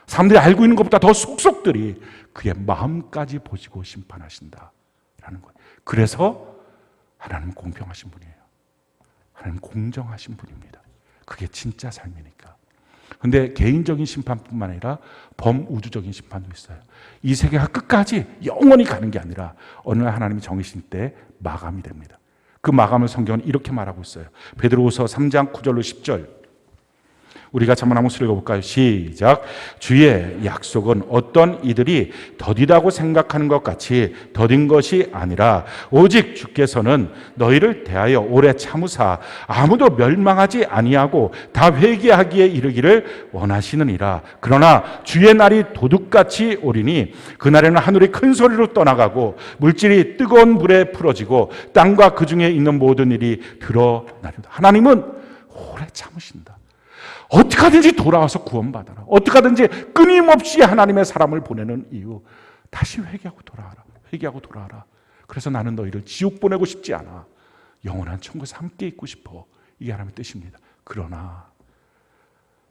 사람들이 알고 있는 것보다 더 속속들이 그의 마음까지 보시고 심판하신다라는 거예요. 그래서 하나님은 공평하신 분이에요. 하나님은 공정하신 분입니다. 그게 진짜 삶이니까. 그런데 개인적인 심판뿐만 아니라 범우주적인 심판도 있어요. 이 세계가 끝까지 영원히 가는 게 아니라 어느 날 하나님이 정하신 때 마감이 됩니다. 그 마감을 성경은 이렇게 말하고 있어요. 베드로후서 3장 9절로 10절 우리가 한번 읽어볼까요? 시작. 주의 약속은 어떤 이들이 더디다고 생각하는 것 같이 더딘 것이 아니라 오직 주께서는 너희를 대하여 오래 참으사 아무도 멸망하지 아니하고 다 회개하기에 이르기를 원하시느니라. 그러나 주의 날이 도둑같이 오리니 그날에는 하늘이 큰 소리로 떠나가고 물질이 뜨거운 불에 풀어지고 땅과 그 중에 있는 모든 일이 드러나리다. 하나님은 오래 참으신다. 어떻게 하든지 돌아와서 구원받아라. 어떻게 하든지 끊임없이 하나님의 사람을 보내는 이유, 다시 회개하고 돌아와라. 회개하고 돌아와라. 그래서 나는 너희를 지옥 보내고 싶지 않아. 영원한 천국에서 함께 있고 싶어. 이게 하나님의 뜻입니다. 그러나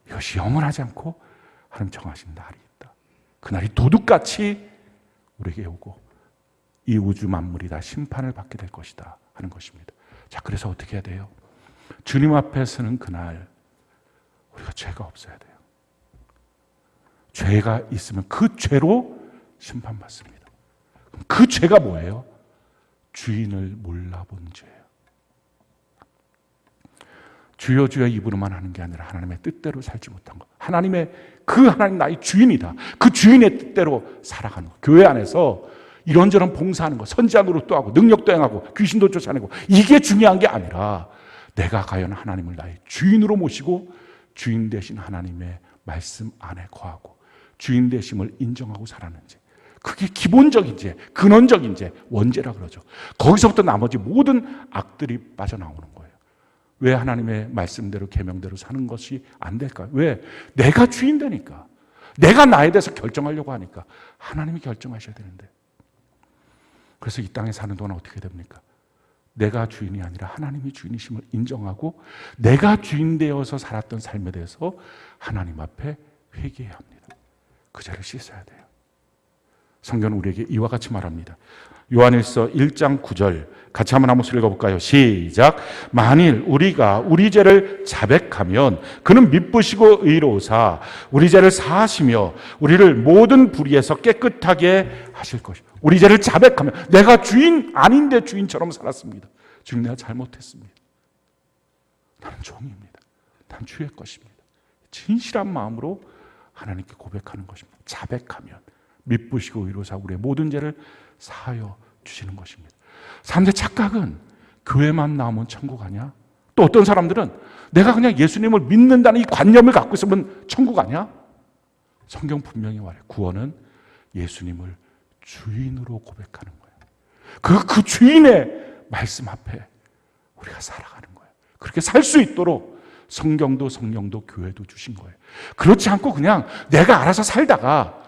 이것이 영원하지 않고 하나님 정하신 날이 있다. 그날이 도둑같이 우리에게 오고 이 우주 만물이 다 심판을 받게 될 것이다 하는 것입니다. 자, 그래서 어떻게 해야 돼요? 주님 앞에 서는 그날 우리가 죄가 없어야 돼요. 죄가 있으면 그 죄로 심판받습니다. 그 죄가 뭐예요? 주인을 몰라본 죄예요. 주여 주여 입으로만 하는 게 아니라 하나님의 뜻대로 살지 못한 것. 하나님 나의 주인이다. 그 주인의 뜻대로 살아가는 것. 교회 안에서 이런저런 봉사하는 것, 선지자로 또 하고 능력도 행하고 귀신도 쫓아내고 이게 중요한 게 아니라 내가 과연 하나님을 나의 주인으로 모시고 주인 되신 하나님의 말씀 안에 거하고 주인 되심을 인정하고 살았는지, 그게 기본적인 죄, 근원적인 죄, 원죄라 그러죠. 거기서부터 나머지 모든 악들이 빠져나오는 거예요. 왜 하나님의 말씀대로 계명대로 사는 것이 안 될까요? 왜? 내가 주인 되니까. 내가 나에 대해서 결정하려고 하니까. 하나님이 결정하셔야 되는데. 그래서 이 땅에 사는 동안 어떻게 됩니까? 내가 주인이 아니라 하나님이 주인이심을 인정하고 내가 주인 되어서 살았던 삶에 대해서 하나님 앞에 회개해야 합니다. 그 죄를 씻어야 돼요. 성경은 우리에게 이와 같이 말합니다. 요한일서 1장 9절 같이 한번 읽어볼까요? 시작. 만일 우리가 우리 죄를 자백하면 그는 미쁘시고 의로우사 우리 죄를 사하시며 우리를 모든 불의에서 깨끗하게 하실 것이요. 우리 죄를 자백하면 내가 주인 아닌데 주인처럼 살았습니다. 주님 내가 잘못했습니다. 나는 종입니다. 난 주의 것입니다. 진실한 마음으로 하나님께 고백하는 것입니다. 자백하면 미쁘시고 의로우사 우리의 모든 죄를 사하여 주시는 것입니다. 사람들의 착각은 교회만 나오면 천국 아니야? 또 어떤 사람들은 내가 그냥 예수님을 믿는다는 이 관념을 갖고 있으면 천국 아니야? 성경 분명히 말해. 구원은 예수님을 주인으로 고백하는 거예요. 그 주인의 말씀 앞에 우리가 살아가는 거예요. 그렇게 살 수 있도록 성경도 성령도 교회도 주신 거예요. 그렇지 않고 그냥 내가 알아서 살다가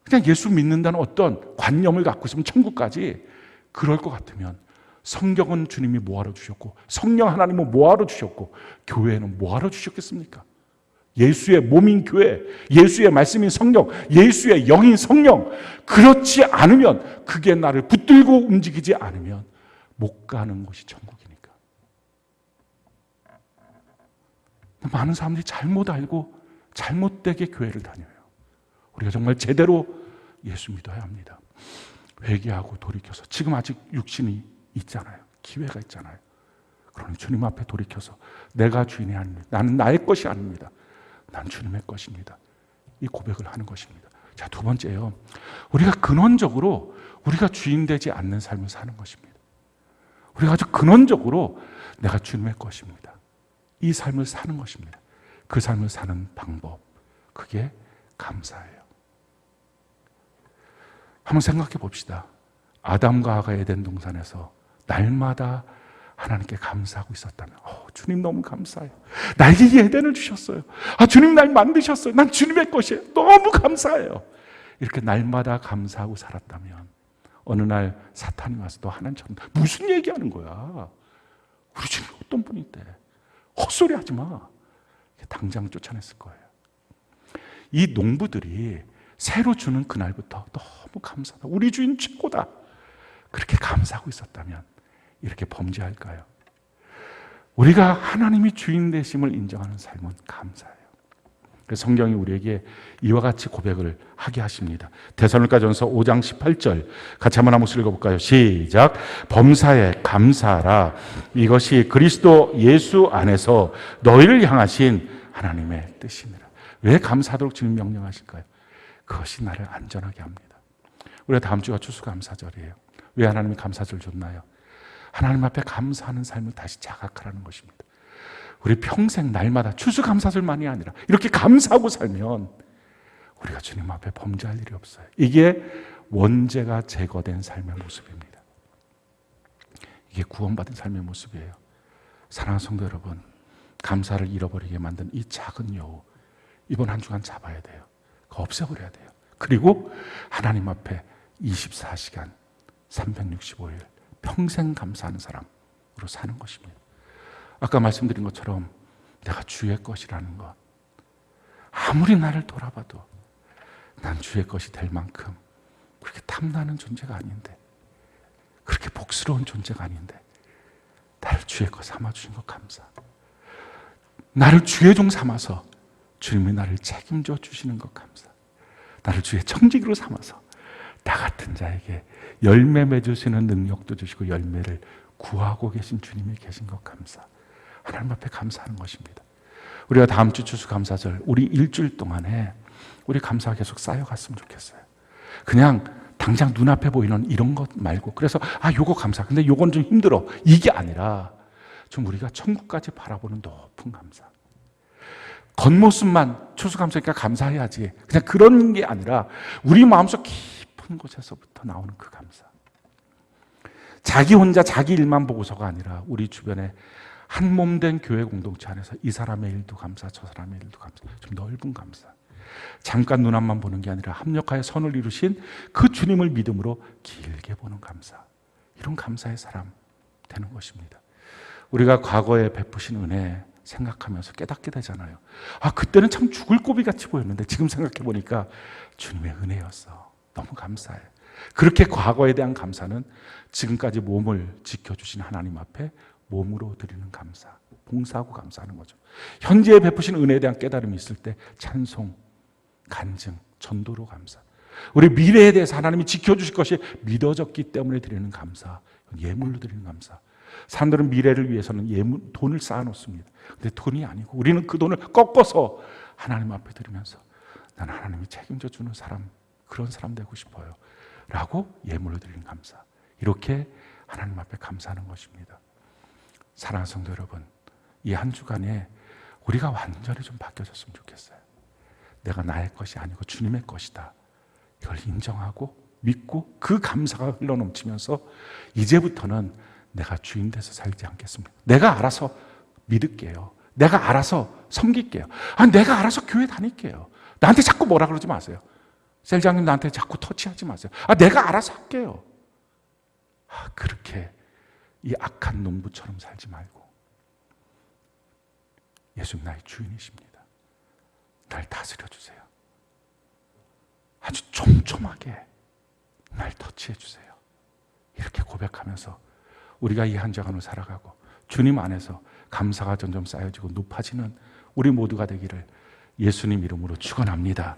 그냥 예수 믿는다는 어떤 관념을 갖고 있으면 천국까지 그럴 것 같으면 성경은 주님이 뭐하러 주셨고 성령 하나님은 뭐하러 주셨고 교회는 뭐하러 주셨겠습니까? 예수의 몸인 교회, 예수의 말씀인 성령, 예수의 영인 성령 그렇지 않으면 그게 나를 붙들고 움직이지 않으면 못 가는 곳이 천국이니까. 많은 사람들이 잘못 알고 잘못되게 교회를 다녀요. 우리가 정말 제대로 예수 믿어야 합니다. 회개하고 돌이켜서 지금 아직 육신이 있잖아요. 기회가 있잖아요. 그러니 주님 앞에 돌이켜서 내가 주인이 아닙니다. 나는 나의 것이 아닙니다. 난 주님의 것입니다. 이 고백을 하는 것입니다. 자, 두 번째요. 우리가 근원적으로 우리가 주인 되지 않는 삶을 사는 것입니다. 우리가 아주 근원적으로 내가 주님의 것입니다. 이 삶을 사는 것입니다. 그 삶을 사는 방법, 그게 감사예요. 한번 생각해 봅시다. 아담과 하가 에덴 동산에서 날마다 하나님께 감사하고 있었다면 주님 너무 감사해요. 나에게 이 에덴을 주셨어요. 주님 날 만드셨어요. 난 주님의 것이에요. 너무 감사해요. 이렇게 날마다 감사하고 살았다면 어느 날 사탄이 와서 너 하나님처럼 무슨 얘기하는 거야. 우리 주님 어떤 분인데 헛소리 하지 마. 당장 쫓아냈을 거예요. 이 농부들이 새로 주는 그날부터 너무 감사하다. 우리 주인 최고다. 그렇게 감사하고 있었다면 이렇게 범죄할까요? 우리가 하나님이 주인 되심을 인정하는 삶은 감사예요. 그래서 성경이 우리에게 이와 같이 고백을 하게 하십니다. 데살로니가전서 5장 18절 같이 한번 읽어볼까요? 시작. 범사에 감사하라. 이것이 그리스도 예수 안에서 너희를 향하신 하나님의 뜻이니라. 왜 감사하도록 주님 명령하실까요? 그것이 나를 안전하게 합니다. 우리가 다음 주가 추수감사절이에요. 왜 하나님이 감사절 줬나요? 하나님 앞에 감사하는 삶을 다시 자각하라는 것입니다. 우리 평생 날마다 추수감사절만이 아니라 이렇게 감사하고 살면 우리가 주님 앞에 범죄할 일이 없어요. 이게 원죄가 제거된 삶의 모습입니다. 이게 구원받은 삶의 모습이에요. 사랑하는 성도 여러분, 감사를 잃어버리게 만든 이 작은 여우 이번 한 주간 잡아야 돼요. 그거 없애버려야 돼요. 그리고 하나님 앞에 24시간 365일 평생 감사하는 사람으로 사는 것입니다. 아까 말씀드린 것처럼 내가 주의 것이라는 것, 아무리 나를 돌아봐도 난 주의 것이 될 만큼 그렇게 탐나는 존재가 아닌데, 그렇게 복스러운 존재가 아닌데 나를 주의 것 삼아주신 것 감사. 나를 주의 종 삼아서 주님이 나를 책임져 주시는 것 감사. 나를 주의 청지기로 삼아서 나 같은 자에게 열매 맺으시는 능력도 주시고 열매를 구하고 계신 주님이 계신 것 감사. 하나님 앞에 감사하는 것입니다. 우리가 다음 주 추수감사절 우리 일주일 동안에 우리 감사가 계속 쌓여갔으면 좋겠어요. 그냥 당장 눈앞에 보이는 이런 것 말고, 그래서 요거 감사, 근데 요건 좀 힘들어, 이게 아니라 좀 우리가 천국까지 바라보는 높은 감사. 겉모습만 추수감사니까 감사해야지, 그냥 그런 게 아니라 우리 마음속 깊은 깊은 곳에서부터 나오는 그 감사. 자기 혼자 자기 일만 보고서가 아니라 우리 주변에 한 몸 된 교회 공동체 안에서 이 사람의 일도 감사, 저 사람의 일도 감사, 좀 넓은 감사. 잠깐 눈 앞만 보는 게 아니라 합력하여 선을 이루신 그 주님을 믿음으로 길게 보는 감사. 이런 감사의 사람 되는 것입니다. 우리가 과거에 베푸신 은혜 생각하면서 깨닫게 되잖아요. 그때는 참 죽을 고비같이 보였는데 지금 생각해 보니까 주님의 은혜였어. 너무 감사해. 그렇게 과거에 대한 감사는 지금까지 몸을 지켜주신 하나님 앞에 몸으로 드리는 감사, 봉사하고 감사하는 거죠. 현재에 베푸신 은혜에 대한 깨달음이 있을 때 찬송, 간증, 전도로 감사. 우리 미래에 대해서 하나님이 지켜주실 것이 믿어졌기 때문에 드리는 감사, 예물로 드리는 감사. 사람들은 미래를 위해서는 돈을 쌓아놓습니다. 근데 돈이 아니고 우리는 그 돈을 꺾어서 하나님 앞에 드리면서 나는 하나님이 책임져 주는 사람, 그런 사람 되고 싶어요 라고 예물로 드리는 감사. 이렇게 하나님 앞에 감사하는 것입니다. 사랑하는 성도 여러분, 이 한 주간에 우리가 완전히 좀 바뀌어졌으면 좋겠어요. 내가 나의 것이 아니고 주님의 것이다. 이걸 인정하고 믿고 그 감사가 흘러넘치면서 이제부터는 내가 주인 돼서 살지 않겠습니다. 내가 알아서 믿을게요. 내가 알아서 섬길게요. 내가 알아서 교회 다닐게요. 나한테 자꾸 뭐라 그러지 마세요. 셀장님 나한테 자꾸 터치하지 마세요. 내가 알아서 할게요. 그렇게 이 악한 농부처럼 살지 말고 예수님 나의 주인이십니다. 날 다스려 주세요. 아주 촘촘하게 날 터치해 주세요. 이렇게 고백하면서 우리가 이 한 주간을 살아가고 주님 안에서 감사가 점점 쌓여지고 높아지는 우리 모두가 되기를 예수님 이름으로 축원합니다.